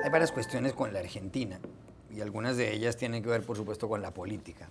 Hay varias cuestiones con la Argentina y algunas de ellas tienen que ver, por supuesto, con la política.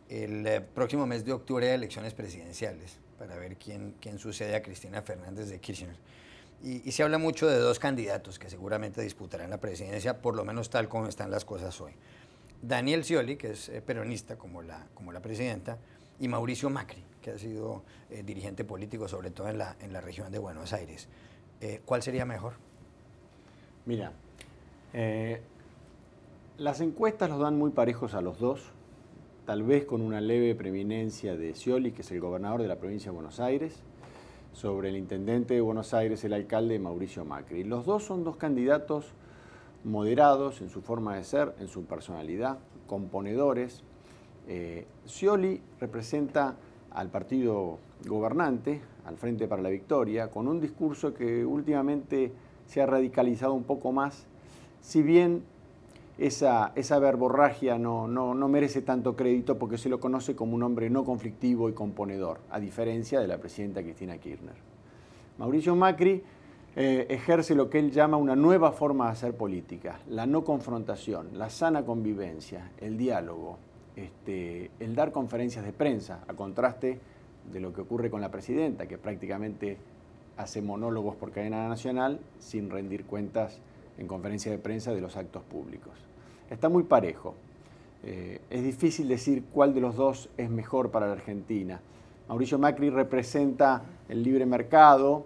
El próximo mes de octubre hay elecciones presidenciales para ver quién sucede a Cristina Fernández de Kirchner. Y se habla mucho de dos candidatos que seguramente disputarán la presidencia, por lo menos tal como están las cosas hoy. Daniel Scioli, que es peronista como la presidenta, y Mauricio Macri, que ha sido dirigente político, sobre todo en la región de Buenos Aires. ¿Cuál sería mejor? Mira, las encuestas los dan muy parejos a los dos, tal vez con una leve preeminencia de Scioli, que es el gobernador de la provincia de Buenos Aires, sobre el intendente de Buenos Aires, el alcalde Mauricio Macri. Los dos son dos candidatos moderados en su forma de ser, en su personalidad, componedores. Scioli representa al partido gobernante, al Frente para la Victoria, con un discurso que últimamente se ha radicalizado un poco más, si bien esa verborragia no merece tanto crédito porque se lo conoce como un hombre no conflictivo y componedor, a diferencia de la presidenta Cristina Kirchner. Mauricio Macri ejerce lo que él llama una nueva forma de hacer política, la no confrontación, la sana convivencia, el diálogo, el dar conferencias de prensa, a contraste de lo que ocurre con la presidenta, que prácticamente hace monólogos por cadena nacional sin rendir cuentas en conferencia de prensa de los actos públicos. Está muy parejo. Es difícil decir cuál de los dos es mejor para la Argentina. Mauricio Macri representa el libre mercado,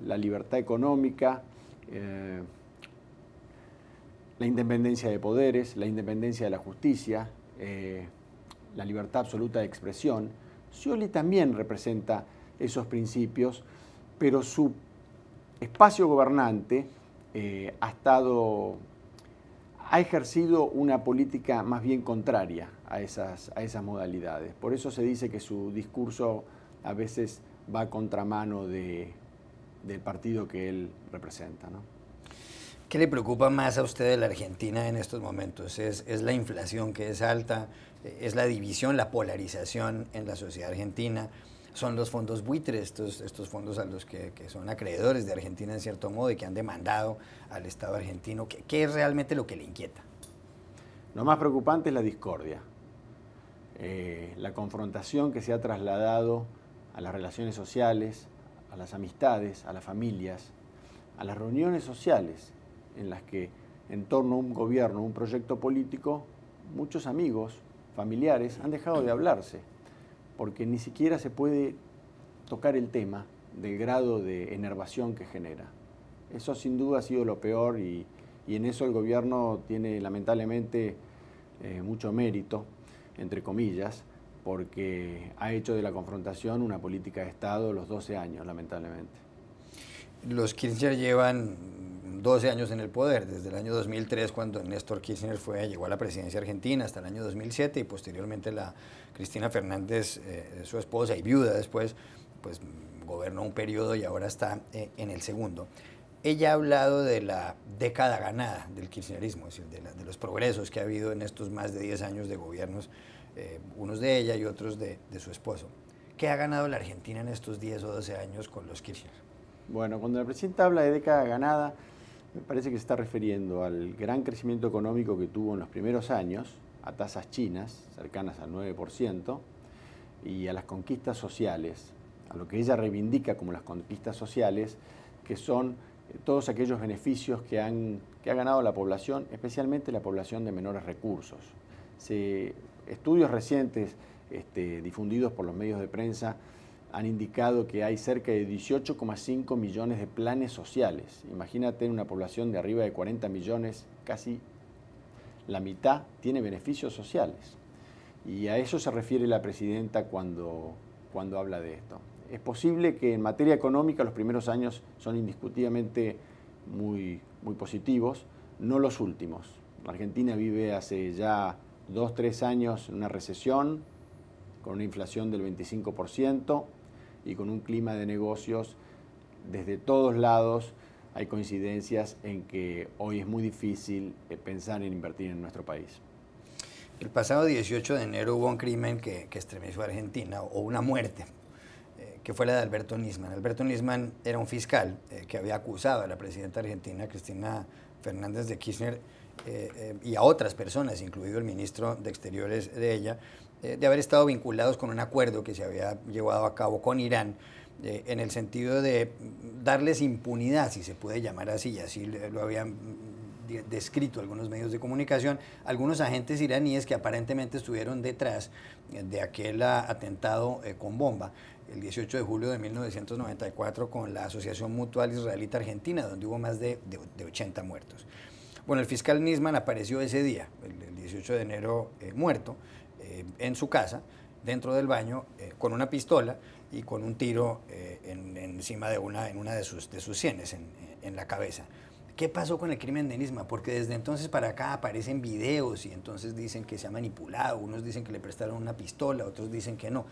la libertad económica, la independencia de poderes, la independencia de la justicia, la libertad absoluta de expresión. Scioli también representa esos principios, pero su espacio gobernante ha ejercido una política más bien contraria a esas modalidades. Por eso se dice que su discurso a veces va a contramano del partido que él representa, ¿no? ¿Qué le preocupa más a usted de la Argentina en estos momentos? ¿Es la inflación, que es alta? ¿Es la división, la polarización en la sociedad argentina? ¿Son los fondos buitres, estos fondos a los que son acreedores de Argentina en cierto modo y que han demandado al Estado argentino? ¿Qué es realmente lo que le inquieta? Lo más preocupante es la discordia, la confrontación que se ha trasladado a las relaciones sociales, a las amistades, a las familias, a las reuniones sociales, en las que en torno a un gobierno, un proyecto político, muchos amigos, familiares han dejado de hablarse, porque ni siquiera se puede tocar el tema del grado de enervación que genera. Eso sin duda ha sido lo peor y en eso el gobierno tiene lamentablemente mucho mérito, entre comillas, porque ha hecho de la confrontación una política de Estado los 12 años, lamentablemente. Los Kirchner llevan 12 años en el poder, desde el año 2003, cuando Néstor Kirchner llegó a la presidencia argentina, hasta el año 2007, y posteriormente Cristina Fernández, su esposa y viuda después, pues gobernó un periodo y ahora está en el segundo. Ella ha hablado de la década ganada del kirchnerismo, es decir, de los progresos que ha habido en estos más de 10 años de gobiernos, unos de ella y otros de su esposo. ¿Qué ha ganado la Argentina en estos 10 o 12 años con los Kirchner? Bueno, cuando la presidenta habla de década ganada, me parece que se está refiriendo al gran crecimiento económico que tuvo en los primeros años, a tasas chinas, cercanas al 9%, y a las conquistas sociales, a lo que ella reivindica como las conquistas sociales, que son todos aquellos beneficios que ha ganado la población, especialmente la población de menores recursos. Estudios recientes difundidos por los medios de prensa han indicado que hay cerca de 18,5 millones de planes sociales. Imagínate, en una población de arriba de 40 millones, casi la mitad tiene beneficios sociales. Y a eso se refiere la presidenta cuando habla de esto. Es posible que en materia económica los primeros años son indiscutiblemente muy positivos, no los últimos. La Argentina vive hace ya 2-3 años en una recesión, con una inflación del 25% y con un clima de negocios desde todos lados. Hay coincidencias en que hoy es muy difícil pensar en invertir en nuestro país. El pasado 18 de enero hubo un crimen que estremeció a Argentina, o una muerte. que fue la de Alberto Nisman. Alberto Nisman era un fiscal que había acusado a la presidenta argentina, Cristina Fernández de Kirchner, y a otras personas, incluido el ministro de Exteriores de ella, de haber estado vinculados con un acuerdo que se había llevado a cabo con Irán, en el sentido de darles impunidad, si se puede llamar así, y así lo habían descrito algunos medios de comunicación, algunos agentes iraníes que aparentemente estuvieron detrás de aquel atentado con bomba el 18 de julio de 1994 con la Asociación Mutual Israelita Argentina, donde hubo más de 80 muertos. Bueno, el fiscal Nisman apareció ese día, el 18 de enero, muerto, en su casa, dentro del baño, con una pistola y con un tiro encima de una de sus sienes, en la cabeza. ¿Qué pasó con el crimen de Nisman? Porque desde entonces para acá aparecen videos y entonces dicen que se ha manipulado, unos dicen que le prestaron una pistola, otros dicen que no.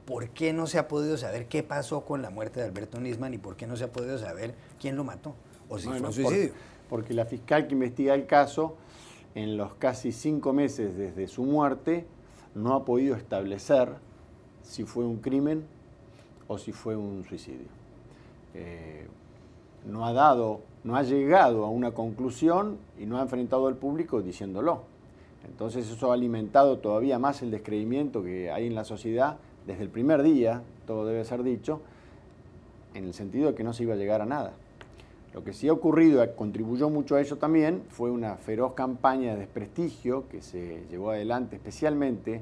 ¿Por qué no se ha podido saber qué pasó con la muerte de Alberto Nisman y por qué no se ha podido saber quién lo mató o si fue un suicidio? Porque la fiscal que investiga el caso, en los casi 5 meses desde su muerte, no ha podido establecer si fue un crimen o si fue un suicidio. No ha llegado a una conclusión y no ha enfrentado al público diciéndolo. Entonces eso ha alimentado todavía más el descreimiento que hay en la sociedad desde el primer día, todo debe ser dicho, en el sentido de que no se iba a llegar a nada. Lo que sí ha ocurrido, contribuyó mucho a ello también, fue una feroz campaña de desprestigio que se llevó adelante especialmente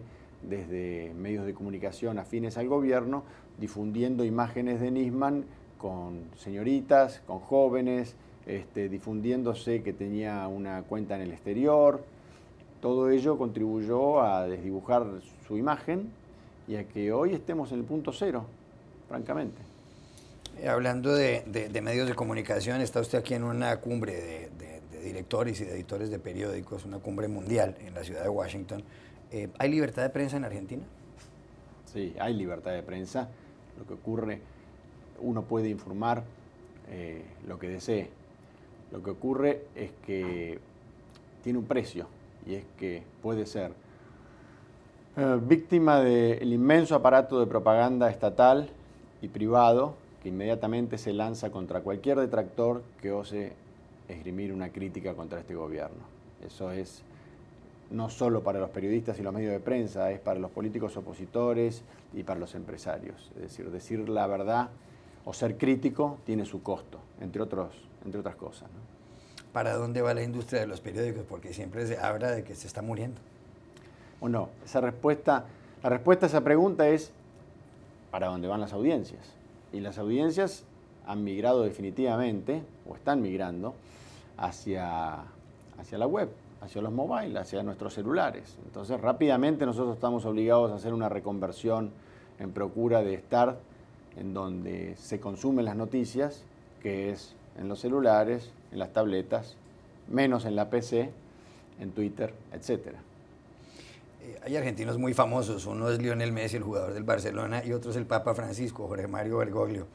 desde medios de comunicación afines al gobierno, difundiendo imágenes de Nisman con señoritas, con jóvenes, difundiéndose que tenía una cuenta en el exterior. Todo ello contribuyó a desdibujar su imagen y a que hoy estemos en el punto cero, francamente. Hablando de medios de comunicación, está usted aquí en una cumbre de directores y de editores de periódicos, una cumbre mundial en la ciudad de Washington. ¿Hay libertad de prensa en Argentina? Sí, hay libertad de prensa. Lo que ocurre, uno puede informar lo que desee. Lo que ocurre es que tiene un precio y es que puede ser víctima del inmenso aparato de propaganda estatal y privado que inmediatamente se lanza contra cualquier detractor que ose esgrimir una crítica contra este gobierno. Eso es no solo para los periodistas y los medios de prensa, es para los políticos opositores y para los empresarios. Es decir la verdad o ser crítico tiene su costo, entre otras cosas, ¿no? ¿Para dónde va la industria de los periódicos? Porque siempre se habla de que se está muriendo. ¿O no? La respuesta a esa pregunta es ¿para dónde van las audiencias? Y las audiencias han migrado definitivamente, o están migrando, hacia la web, hacia los mobile, hacia nuestros celulares. Entonces, rápidamente nosotros estamos obligados a hacer una reconversión en procura de estar en donde se consumen las noticias, que es en los celulares, en las tabletas, menos en la PC, en Twitter, etcétera. Hay argentinos muy famosos, uno es Lionel Messi, el jugador del Barcelona, y otro es el Papa Francisco, Jorge Mario Bergoglio,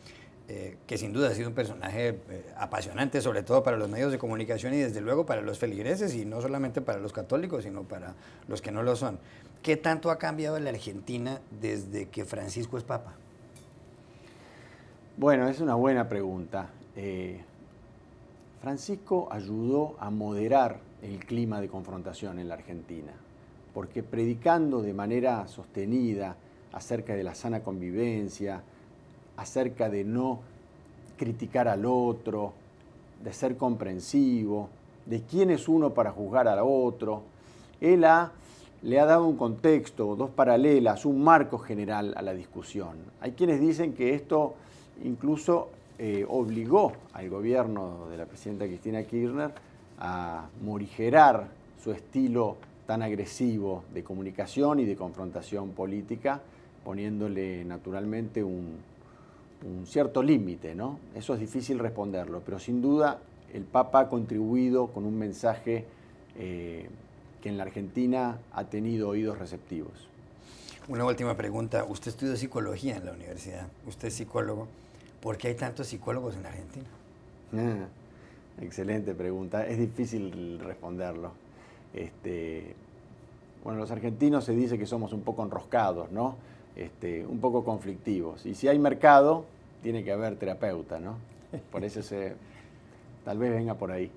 que sin duda ha sido un personaje apasionante, sobre todo para los medios de comunicación y desde luego para los feligreses, y no solamente para los católicos, sino para los que no lo son. ¿Qué tanto ha cambiado la Argentina desde que Francisco es Papa? Bueno, es una buena pregunta. Francisco ayudó a moderar el clima de confrontación en la Argentina, porque predicando de manera sostenida acerca de la sana convivencia, acerca de no criticar al otro, de ser comprensivo, de quién es uno para juzgar al otro, él le ha dado un contexto, dos paralelas, un marco general a la discusión. Hay quienes dicen que esto incluso obligó al gobierno de la presidenta Cristina Kirchner a morigerar su estilo tan agresivo de comunicación y de confrontación política, poniéndole naturalmente un cierto límite, ¿no? Eso es difícil responderlo, pero sin duda el Papa ha contribuido con un mensaje que en la Argentina ha tenido oídos receptivos. Una última pregunta. Usted estudió psicología en la universidad, usted es psicólogo. ¿Por qué hay tantos psicólogos en Argentina? Excelente pregunta, es difícil responderlo. Bueno, los argentinos se dice que somos un poco enroscados, ¿no? un poco conflictivos. Y si hay mercado, tiene que haber terapeuta, ¿no? Por eso tal vez venga por ahí.